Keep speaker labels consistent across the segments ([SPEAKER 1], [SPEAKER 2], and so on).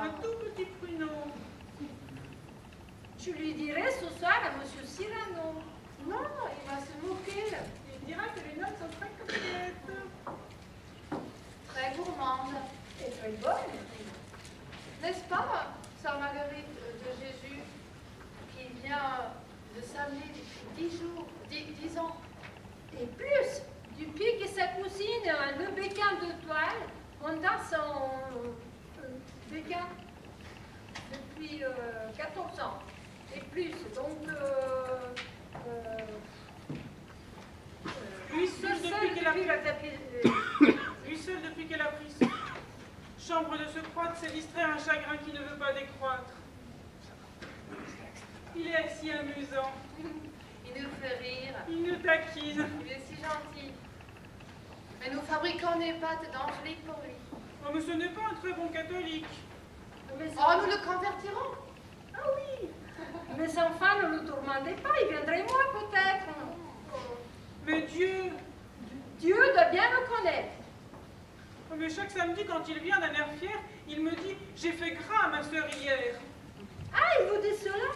[SPEAKER 1] Un tout petit pruneau.
[SPEAKER 2] Je lui dirai ce soir à Monsieur Cyrano.
[SPEAKER 1] Non, il va se moquer. Il dira que les notes sont très coquettes.
[SPEAKER 2] Très gourmande et très bonne. N'est-ce pas, Sœur Marguerite de Jésus, qui vient de s'amener depuis 10 jours, 10 ans, et plus, depuis que sa cousine, le béquin de toile, monta son béquin depuis 14 ans, et plus, donc...
[SPEAKER 1] Lui seul depuis qu'elle a pris chambre de se croître, s'est distrait un chagrin qui ne veut pas décroître. Il est si amusant.
[SPEAKER 2] Il nous fait rire.
[SPEAKER 1] Il nous taquine.
[SPEAKER 2] Il est si gentil. Mais nous fabriquons des pâtes d'Angélique pour lui.
[SPEAKER 1] Oh, mais ce n'est pas un très bon catholique.
[SPEAKER 2] Oh, nous le convertirons.
[SPEAKER 1] Ah oui.
[SPEAKER 2] Mes enfants, ne le tourmentez pas, il viendrait moi peut-être.
[SPEAKER 1] Mais Dieu
[SPEAKER 2] doit bien le connaître.
[SPEAKER 1] Oh, mais chaque samedi, quand il vient d'un air fier, il me dit « J'ai fait gras à ma sœur hier. »
[SPEAKER 2] Ah, il vous dit cela?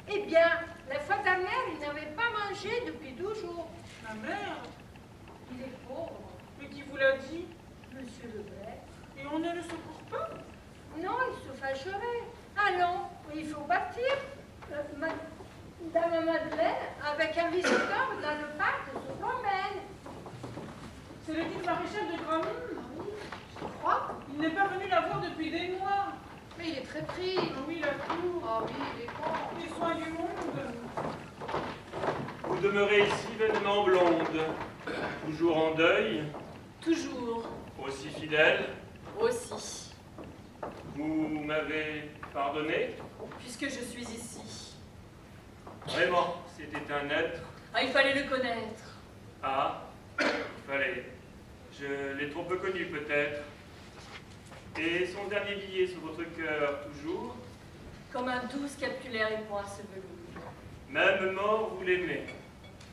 [SPEAKER 2] Eh bien, la fois dernière, il n'avait pas mangé depuis 12 jours.
[SPEAKER 1] Ma mère.
[SPEAKER 2] Il est pauvre.
[SPEAKER 1] Mais qui vous l'a dit?
[SPEAKER 2] Monsieur Lebret.
[SPEAKER 1] Et on ne le secourt pas?
[SPEAKER 2] Non, il se fâcherait. Allons, il faut partir. Madame Madeleine, avec un visiteur dans le parc, se promène.
[SPEAKER 1] C'est le dit maréchal de Gramont.
[SPEAKER 2] Oui, je crois.
[SPEAKER 1] Il n'est pas venu la voir depuis des mois.
[SPEAKER 2] Mais il est très pris.
[SPEAKER 1] Ah oui, la cour.
[SPEAKER 2] Oh oui, il est con.
[SPEAKER 1] Les soins du monde.
[SPEAKER 3] Vous demeurez ici, vainement blonde, toujours en deuil,
[SPEAKER 4] Toujours.
[SPEAKER 3] aussi fidèle.
[SPEAKER 4] Aussi.
[SPEAKER 3] Vous m'avez pardonné?
[SPEAKER 4] Puisque je suis ici.
[SPEAKER 3] Vraiment, c'était un être.
[SPEAKER 4] Ah, il fallait le connaître.
[SPEAKER 3] Ah, il fallait. Je l'ai trop peu connu peut-être. Et son dernier billet sur votre cœur, toujours?
[SPEAKER 4] Comme un doux scapulaire et point ce velours.
[SPEAKER 3] Même mort, vous l'aimez.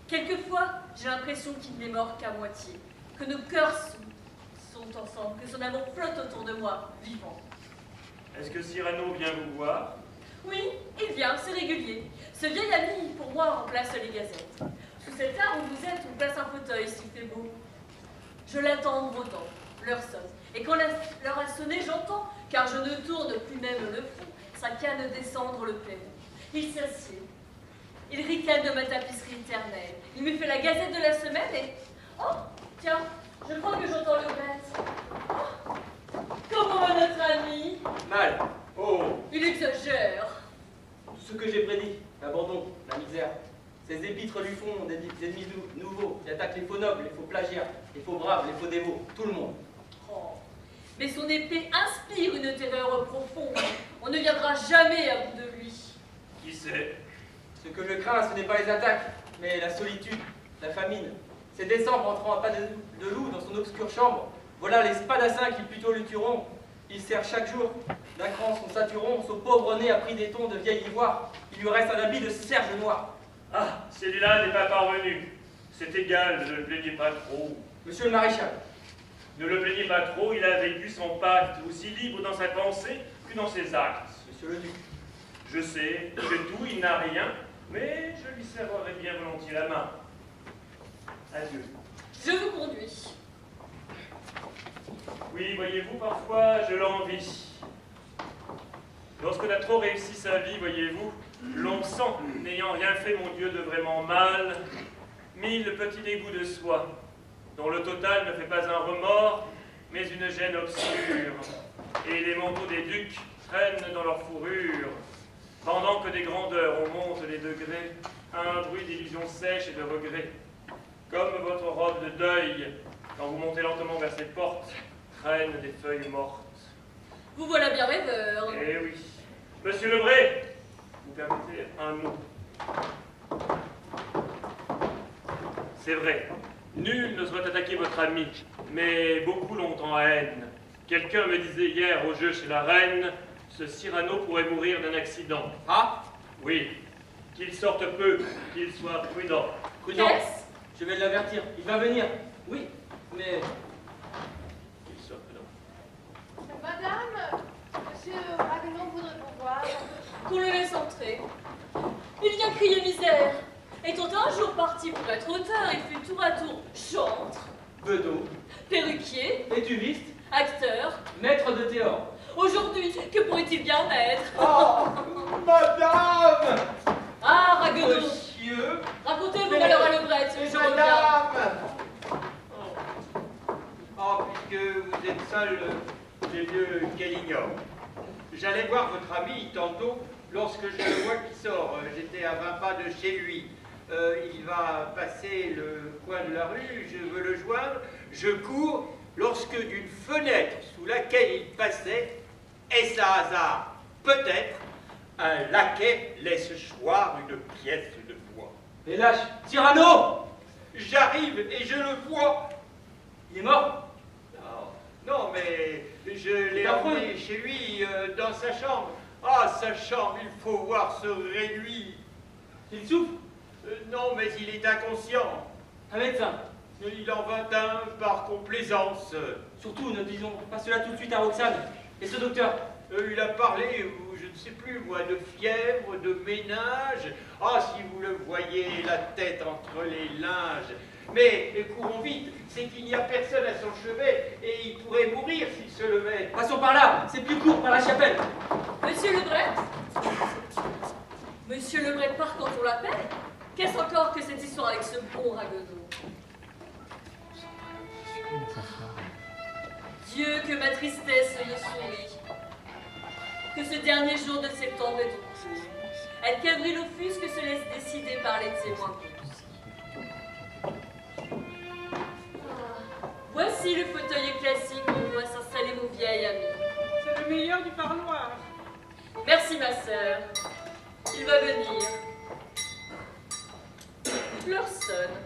[SPEAKER 4] Quelquefois, j'ai l'impression qu'il n'est mort qu'à moitié. Que nos cœurs sont ensemble, que son amour flotte autour de moi, vivant.
[SPEAKER 3] Est-ce que Cyrano vient vous voir?
[SPEAKER 4] Oui, il vient, c'est régulier. Ce vieil ami, pour moi, remplace les gazettes. Sous cet arbre où vous êtes, on place un fauteuil s'il fait beau. Je l'attends en brodant, l'heure sonne. Et quand l'heure a sonné, j'entends, car je ne tourne plus même le fond, sa canne descendre le plaid. Il s'assied. Il ricane de ma tapisserie éternelle. Il me fait la gazette de la semaine et... Oh, tiens, je crois que j'entends le maître. Oh, comment va notre ami?
[SPEAKER 5] Mal. Oh.
[SPEAKER 4] Il exagère.
[SPEAKER 5] Tout ce que j'ai prédit, l'abandon, la misère. Ces épîtres lui font des ennemis nouveaux qui attaquent les faux nobles, les faux plagiats, les faux braves, les faux dévots, tout le monde.
[SPEAKER 4] Oh. Mais son épée inspire une terreur profonde. On ne viendra jamais à bout de lui.
[SPEAKER 3] Qui sait?
[SPEAKER 5] Ce que je crains, ce n'est pas les attaques, mais la solitude, la famine. C'est décembre entrant à pas de loup dans son obscure chambre. Voilà les spadassins qui plutôt le tueront. Il sert chaque jour d'un cran son saturon, son pauvre nez a pris des tons de vieil ivoire. Il lui reste un habit de serge noir.
[SPEAKER 3] Ah, celui-là n'est pas parvenu. C'est égal, ne le plaignez pas trop.
[SPEAKER 5] Monsieur le maréchal.
[SPEAKER 3] Ne le plaignez pas trop, il a vécu son pacte, aussi libre dans sa pensée que dans ses actes.
[SPEAKER 5] Monsieur le duc.
[SPEAKER 3] Je sais que tout, il n'a rien, mais je lui serrerai bien volontiers la main. Adieu.
[SPEAKER 4] Je vous conduis.
[SPEAKER 3] Oui, voyez-vous, parfois, je l'envie. Lorsqu'on a trop réussi sa vie, voyez-vous, l'on sent, n'ayant rien fait, mon Dieu, de vraiment mal, 1000 petits dégoûts de soi, dont le total ne fait pas un remords, mais une gêne obscure. Et les manteaux des ducs traînent dans leur fourrure, pendant que des grandeurs on monte les degrés, un bruit d'illusion sèche et de regret. Comme votre robe de deuil, quand vous montez lentement vers ses portes, traîne des feuilles mortes.
[SPEAKER 4] Vous voilà bien rêveur.
[SPEAKER 3] Eh oui. Monsieur Lebret, vous permettez un mot. C'est vrai, nul ne souhaite attaquer votre ami, mais beaucoup l'ont en haine. Quelqu'un me disait hier au jeu chez la reine, ce Cyrano pourrait mourir d'un accident.
[SPEAKER 5] Ah.
[SPEAKER 3] Oui, qu'il sorte peu, qu'il soit prudent.
[SPEAKER 5] Prudent.
[SPEAKER 4] Qu'est-ce?
[SPEAKER 5] Je vais l'avertir. Il va venir. Oui, mais...
[SPEAKER 3] Qu'il soit prudent.
[SPEAKER 2] Madame, Monsieur Raguenon voudrait vous voir.
[SPEAKER 4] Qu'on le laisse entrer. Il vient crier misère. Étant un jour parti pour être auteur, il fut tour à tour chantre,
[SPEAKER 5] Bedeau,
[SPEAKER 4] perruquier,
[SPEAKER 5] étuviste,
[SPEAKER 4] acteur.
[SPEAKER 5] maître de théâtre.
[SPEAKER 4] Aujourd'hui, que pourrait-il bien être?
[SPEAKER 6] Oh, madame!
[SPEAKER 4] Ah, Raguenon,
[SPEAKER 6] Monsieur!
[SPEAKER 4] racontez-vous malheur à Lebrette, je reviens.
[SPEAKER 6] Madame! Oh, puisque vous êtes seul, j'ai vieux qu'elle ignore. J'allais voir votre ami tantôt lorsque je le vois qui sort. J'étais à 20 pas de chez lui. Il va passer le coin de la rue, je veux le joindre. Je cours lorsque d'une fenêtre sous laquelle il passait, est-ce un hasard? Peut-être, un laquais laisse choir une pièce de bois.
[SPEAKER 5] Et lâche, Cyrano!
[SPEAKER 6] J'arrive et je le vois.
[SPEAKER 5] Il est mort?
[SPEAKER 6] Non, mais je l'ai
[SPEAKER 5] affreux.
[SPEAKER 6] emmené chez lui, dans sa chambre. Ah, sa chambre, il faut voir se réduire.
[SPEAKER 5] Il souffre?
[SPEAKER 6] Non, mais il est inconscient.
[SPEAKER 5] Un médecin.
[SPEAKER 6] Il en vint un par complaisance.
[SPEAKER 5] Surtout, ne disons pas cela tout de suite à Roxane. Et ce docteur?
[SPEAKER 6] Il a parlé, ou je ne sais plus, moi, de fièvre, de ménage. Ah, si vous le voyez, la tête entre les linges. Mais courons vite, c'est qu'il n'y a personne à son chevet et il pourrait mourir s'il se levait.
[SPEAKER 5] Passons par là, c'est plus court par la chapelle.
[SPEAKER 4] Monsieur Lebret? Monsieur Lebret part quand on l'appelle? Qu'est-ce encore que cette histoire avec ce bon Raguenon? Dieu, que ma tristesse me sourit. Que ce dernier jour de septembre est au cours. Elle qu'avril offusque se laisse décider par les témoins. Voici le fauteuil classique où doit s'installer mon vieil ami.
[SPEAKER 1] C'est le meilleur du parloir.
[SPEAKER 4] Merci ma sœur. Il va venir. L'heure sonne.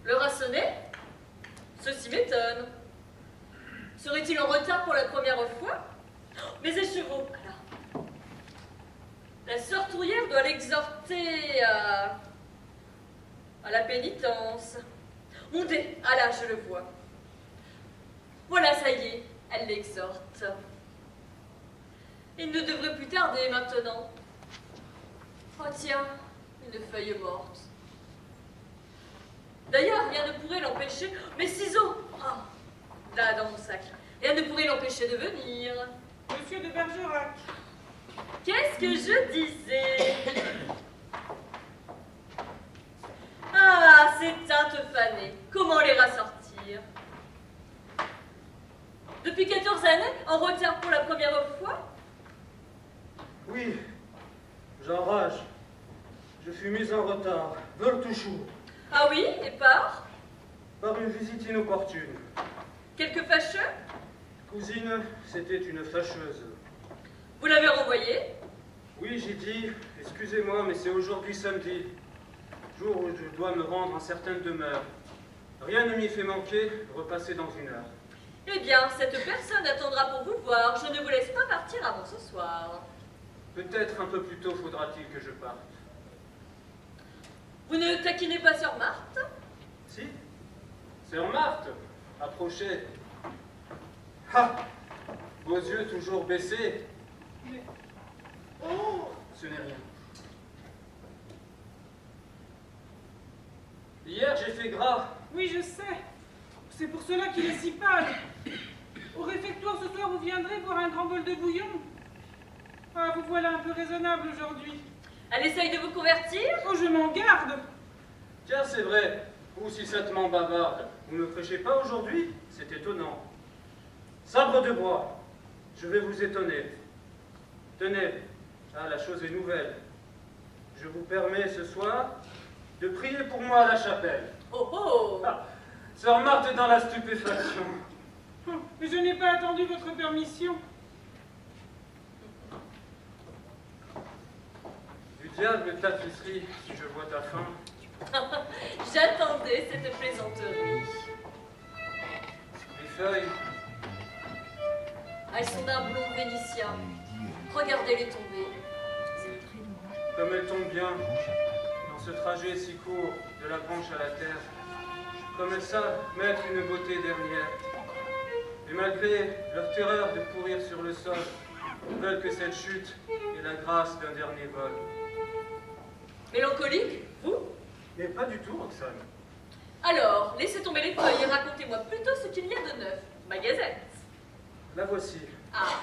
[SPEAKER 4] L'heure a sonné? Ceci m'étonne. Serait-il en retard pour la première fois? Mes écheveaux, là. La sœur Tourière doit l'exhorter à la pénitence. Mon dé, ah là, je le vois. Voilà, ça y est, elle l'exhorte. Il ne devrait plus tarder maintenant. Oh tiens, une feuille morte. D'ailleurs, rien ne pourrait l'empêcher... Mes ciseaux! Ah, là, dans mon sac. Rien ne pourrait l'empêcher de venir.
[SPEAKER 1] Monsieur de Bergerac.
[SPEAKER 4] Qu'est-ce que je disais? Ah, ces teintes fanées, comment les rassortir? Depuis 14 années, en retard pour la première fois?
[SPEAKER 7] Oui, j'enrage. Je fus mis en retard, veulent toujours,
[SPEAKER 4] Ah oui, et par?
[SPEAKER 7] par une visite inopportune.
[SPEAKER 4] Quelque fâcheux?
[SPEAKER 7] Cousine, c'était une fâcheuse.
[SPEAKER 4] Vous l'avez renvoyé?
[SPEAKER 7] Oui, j'ai dit, excusez-moi, mais c'est aujourd'hui samedi, jour où je dois me rendre en certaine demeure. Rien ne m'y fait manquer, repasser dans une heure.
[SPEAKER 4] Eh bien, cette personne attendra pour vous voir. Je ne vous laisse pas partir avant ce soir.
[SPEAKER 7] Peut-être un peu plus tôt faudra-t-il que je parte.
[SPEAKER 4] Vous ne taquinez pas Sœur Marthe?
[SPEAKER 7] Si, sœur Marthe, approchez. Ah, vos yeux toujours baissés.
[SPEAKER 1] Mais...
[SPEAKER 7] Oh, ce n'est rien. Hier, j'ai fait gras.
[SPEAKER 1] Oui, je sais. C'est pour cela qu'il est si pâle. Au réfectoire ce soir, vous viendrez boire un grand bol de bouillon. Ah, vous voilà un peu raisonnable aujourd'hui.
[SPEAKER 4] Elle essaye de vous convertir?
[SPEAKER 1] Oh, je m'en garde.
[SPEAKER 7] Tiens, c'est vrai, vous si satement bavarde, vous ne prêchez pas aujourd'hui? C'est étonnant. Sabre de bois, je vais vous étonner. Tenez, ah, la chose est nouvelle. Je vous permets ce soir de prier pour moi à la chapelle.
[SPEAKER 4] Oh oh!
[SPEAKER 7] Ah, sœur Marthe est dans la stupéfaction.
[SPEAKER 1] Oh, mais je n'ai pas attendu votre permission.
[SPEAKER 7] Du diable tapisserie, si je vois ta faim.
[SPEAKER 4] J'attendais cette plaisanterie.
[SPEAKER 7] Les feuilles,
[SPEAKER 4] Elles sont d'un blond vénitien. Regardez-les tomber.
[SPEAKER 7] comme elles tombent bien, dans ce trajet si court de la branche à la terre, comme elles savent mettre une beauté dernière. Et malgré leur terreur de pourrir sur le sol, ils veulent que cette chute ait la grâce d'un dernier vol.
[SPEAKER 4] Mélancolique, vous?
[SPEAKER 7] Mais pas du tout, Roxane.
[SPEAKER 4] Alors, laissez tomber les feuilles et racontez-moi plutôt ce qu'il y a de neuf. Ma gazette.
[SPEAKER 7] La voici.
[SPEAKER 4] Ah,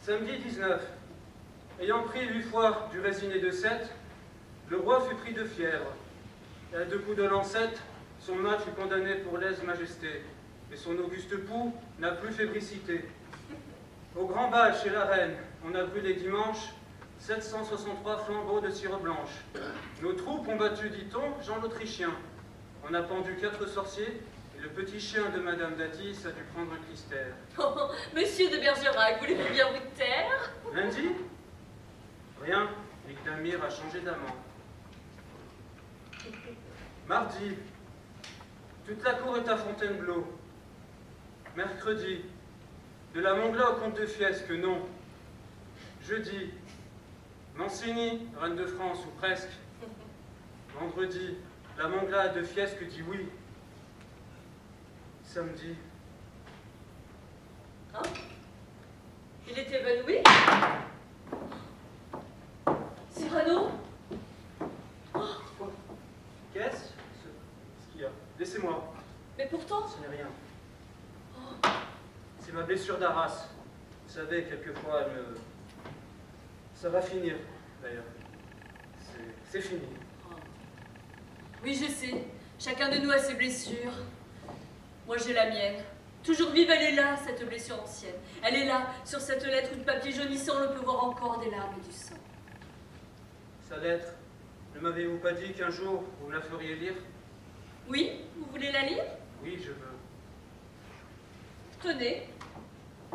[SPEAKER 7] Samedi 19. Ayant pris 8 fois du résiné de 7, le roi fut pris de fièvre. Et à 2 coups de lancette, son mât fut condamné pour lèse-majesté, et son auguste pouls n'a plus fébricité. Au grand bal chez la reine, on a brûlé dimanche 763 flambeaux de cire blanche. Nos troupes ont battu, dit-on, Jean l'Autrichien. On a pendu 4 sorciers, et le petit chien de Madame Datis a dû prendre Clistère.
[SPEAKER 4] oh, monsieur de Bergerac, voulez-vous bien vous taire?
[SPEAKER 7] Lundi? Rien, Vicdamir a changé d'amant. Mardi, toute la cour est à Fontainebleau. Mercredi, de la Mongla au comte de Fiesque, non. Jeudi, Mancini, reine de France, ou presque. Vendredi, la Mongla de Fiesque dit oui. Samedi,
[SPEAKER 4] Hein? Il est évanoui? Cyrano?
[SPEAKER 7] qu'est-ce ce qu'il y a? Laissez-moi,
[SPEAKER 4] Mais pourtant...
[SPEAKER 7] ce n'est rien. C'est ma blessure d'Arras. Vous savez, quelquefois, elle me... Ça va finir, d'ailleurs. C'est fini.
[SPEAKER 4] Oui, je sais. Chacun de nous a ses blessures. Moi, j'ai la mienne. Toujours vive, elle est là, cette blessure ancienne. Elle est là, sur cette lettre où de papier jaunissant, on peut voir encore des larmes et du sang.
[SPEAKER 7] Sa lettre, ne m'avez-vous pas dit qu'un jour, vous me la feriez lire?
[SPEAKER 4] Oui, vous voulez la lire?
[SPEAKER 7] Oui, je veux.
[SPEAKER 4] Tenez,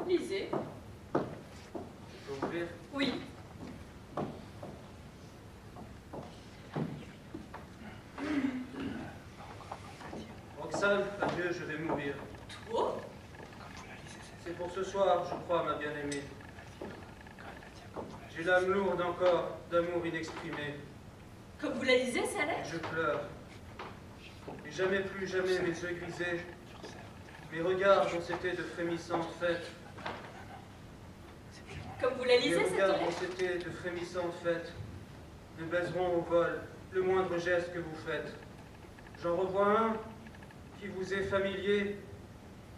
[SPEAKER 4] lisez.
[SPEAKER 7] Je peux ouvrir?
[SPEAKER 4] Oui.
[SPEAKER 7] Roxane, adieu, je vais mourir.
[SPEAKER 4] Oh,
[SPEAKER 7] C'est pour ce soir, je crois, ma bien-aimée. J'ai l'âme lourde encore d'amour inexprimé.
[SPEAKER 4] comme vous la lisez, sa lettre?
[SPEAKER 7] Je pleure. Et jamais plus jamais mes yeux grisés, mes regards dont c'était de frémissantes fêtes.
[SPEAKER 4] Comme vous la
[SPEAKER 7] Mes
[SPEAKER 4] lisez, cette
[SPEAKER 7] regards dont
[SPEAKER 4] lettre?
[SPEAKER 7] c'était de frémissantes fêtes ne baiseront au vol le moindre geste que vous faites. J'en revois un qui vous est familier.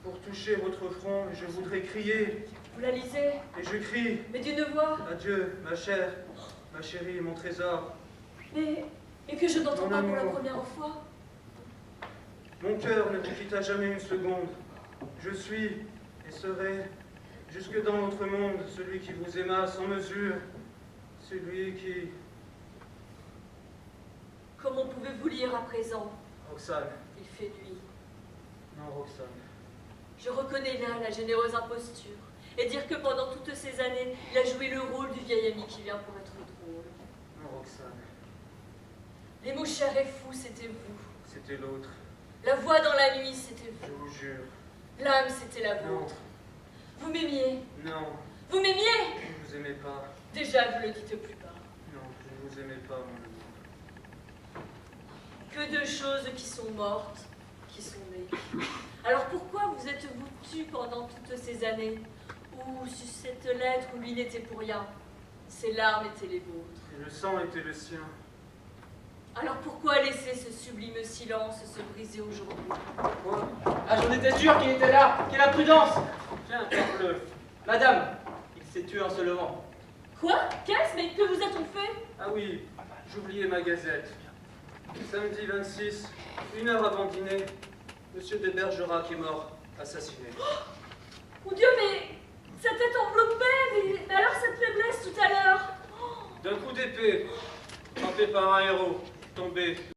[SPEAKER 7] Pour toucher votre front, je voudrais crier,
[SPEAKER 4] Vous la lisez?
[SPEAKER 7] et je crie.
[SPEAKER 4] Mais d'une voix.
[SPEAKER 7] Adieu, ma chère, ma chérie, mon trésor.
[SPEAKER 4] Et que je n'entends
[SPEAKER 7] Mon
[SPEAKER 4] pas pour la
[SPEAKER 7] amour.
[SPEAKER 4] première fois.
[SPEAKER 7] Mon cœur ne vous quitta jamais une seconde. Je suis et serai, jusque dans l'autre monde, celui qui vous aima sans mesure, celui qui...
[SPEAKER 4] Comment pouvez-vous lire à présent?
[SPEAKER 7] Roxane.
[SPEAKER 4] Il fait nuit.
[SPEAKER 7] Non, Roxane.
[SPEAKER 4] Je reconnais là la généreuse imposture. Et dire que pendant toutes ces années, il a joué le rôle du vieil ami qui vient pour être drôle.
[SPEAKER 7] Non, Roxane.
[SPEAKER 4] Les mots chers et fous, c'était vous.
[SPEAKER 7] C'était l'autre.
[SPEAKER 4] La voix dans la nuit, c'était
[SPEAKER 7] Je
[SPEAKER 4] vous.
[SPEAKER 7] vous jure.
[SPEAKER 4] L'âme, c'était la
[SPEAKER 7] Non.
[SPEAKER 4] vôtre. Vous m'aimiez.
[SPEAKER 7] Non.
[SPEAKER 4] Vous m'aimiez.
[SPEAKER 7] Je ne vous aimais pas.
[SPEAKER 4] Déjà, je ne le dites plus pas.
[SPEAKER 7] Non, je ne vous aimais pas, mon amour.
[SPEAKER 4] Que de choses qui sont mortes, qui sont nées. Alors pourquoi vous êtes-vous tu pendant toutes ces années? Ou sur cette lettre où lui n'était pour rien? Ses larmes étaient les vôtres.
[SPEAKER 7] Et le sang était le sien.
[SPEAKER 4] Alors pourquoi laisser ce sublime silence se briser aujourd'hui?
[SPEAKER 7] Quoi?
[SPEAKER 5] Ah, j'en étais sûr qu'il était là. Quelle imprudence!
[SPEAKER 7] Tiens, parle-le.
[SPEAKER 5] Madame, il s'est tué en se levant.
[SPEAKER 4] Quoi? Qu'est-ce? Mais que vous a-t-on fait?
[SPEAKER 7] Ah oui, j'oubliais ma gazette. Samedi 26, 1 heure avant dîner, Monsieur de Bergerac est mort, assassiné.
[SPEAKER 4] Mon Dieu, mais sa tête enveloppée, mais alors cette faiblesse tout à l'heure?
[SPEAKER 7] D'un coup d'épée, frappé par un héros, tombé